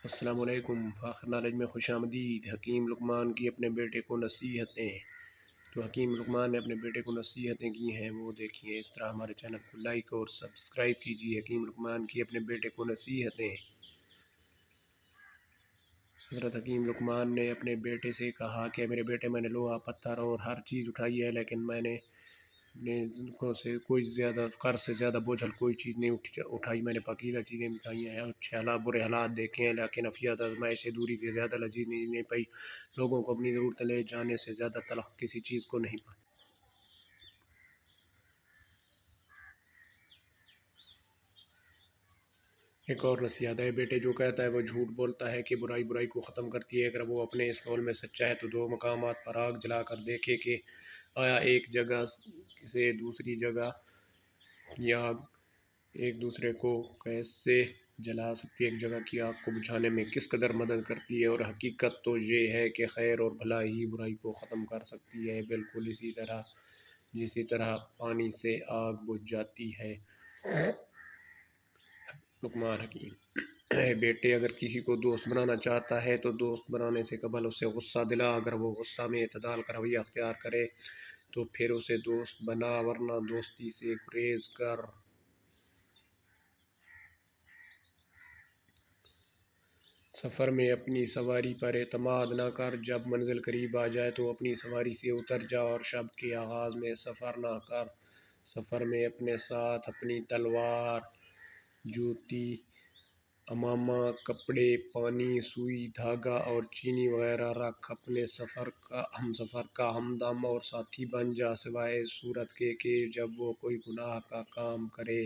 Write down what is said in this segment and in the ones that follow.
السلام علیکم۔ فاخر نالج میں خوش آمدید۔ حکیم لقمان کی اپنے بیٹے کو نصیحتیں۔ تو حکیم لقمان نے اپنے بیٹے کو نصیحتیں کی ہیں، وہ دیکھیے۔ اس طرح ہمارے چینل کو لائک اور سبسکرائب کیجیے۔ حکیم لقمان کی اپنے بیٹے کو نصیحتیں۔ حضرت حکیم لقمان نے اپنے بیٹے سے کہا کہ میرے بیٹے، میں نے لوہا پتھر اور ہر چیز اٹھائی ہے، لیکن میں نے اپنے ذنبوں سے کوئی قرض سے زیادہ بوجھل کوئی چیز نہیں اٹھائی۔ میں نے پاکیزہ چیزیں اٹھائی ہیں، اچھے حالات برے حالات دیکھے ہیں، لیکن افیات آزمائش سے دوری سے زیادہ لذیذ نہیں پائی۔ لوگوں کو اپنی ضرورت لے جانے سے زیادہ تلخ کسی چیز کو نہیں پائی۔ ایک اور نصیحت ہے، بیٹے جو کہتا ہے وہ جھوٹ بولتا ہے کہ برائی کو ختم کرتی ہے۔ اگر وہ اپنے اس قول میں سچا ہے تو دو مقامات پر آگ جلا کر دیکھے کہ آیا ایک جگہ سے دوسری جگہ کی آگ ایک دوسرے کو کیسے جلا سکتی ہے، ایک جگہ کی آگ کو بجھانے میں کس قدر مدد کرتی ہے، اور حقیقت تو یہ ہے کہ خیر اور بھلا ہی برائی کو ختم کر سکتی ہے، بالکل اسی طرح پانی سے آگ بجھ جاتی ہے۔ لقمان حکیم۔ اے بیٹے، اگر کسی کو دوست بنانا چاہتا ہے تو دوست بنانے سے قبل اسے غصہ دلا۔ اگر وہ غصہ میں اعتدال کا رویہ اختیار کرے تو پھر اسے دوست بنا، ورنہ دوستی سے گریز کر۔ سفر میں اپنی سواری پر اعتماد نہ کر، جب منزل قریب آ جائے تو اپنی سواری سے اتر جا، اور شب کے آغاز میں سفر نہ کر۔ سفر میں اپنے ساتھ اپنی تلوار، جوتی، عمامہ، کپڑے، پانی، سوئی، دھاگا اور چینی وغیرہ رکھ۔ اپنے ہم سفر کا ہمدم اور ساتھی بن جا، سوائے اس صورت کے کہ جب وہ کوئی گناہ کا کام کرے۔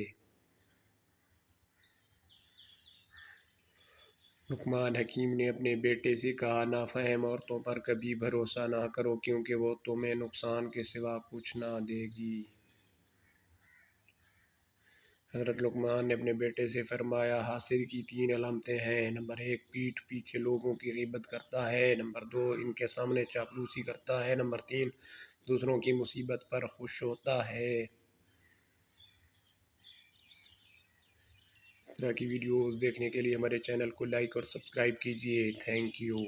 لقمان حکیم نے اپنے بیٹے سے کہا، نافہم عورتوں پر کبھی بھروسہ نہ کرو، کیونکہ وہ تمہیں نقصان کے سوا کچھ نہ دے گی۔ حضرت لقمان نے اپنے بیٹے سے فرمایا، حاسد کی 3 علامتیں ہیں۔ نمبر 1، پیٹھ پیچھے لوگوں کی غیبت کرتا ہے۔ نمبر 2، ان کے سامنے چاپلوسی کرتا ہے۔ نمبر 3، دوسروں کی مصیبت پر خوش ہوتا ہے۔ اس طرح کی ویڈیوز دیکھنے کے لیے ہمارے چینل کو لائک اور سبسکرائب کیجیے۔ Thank you.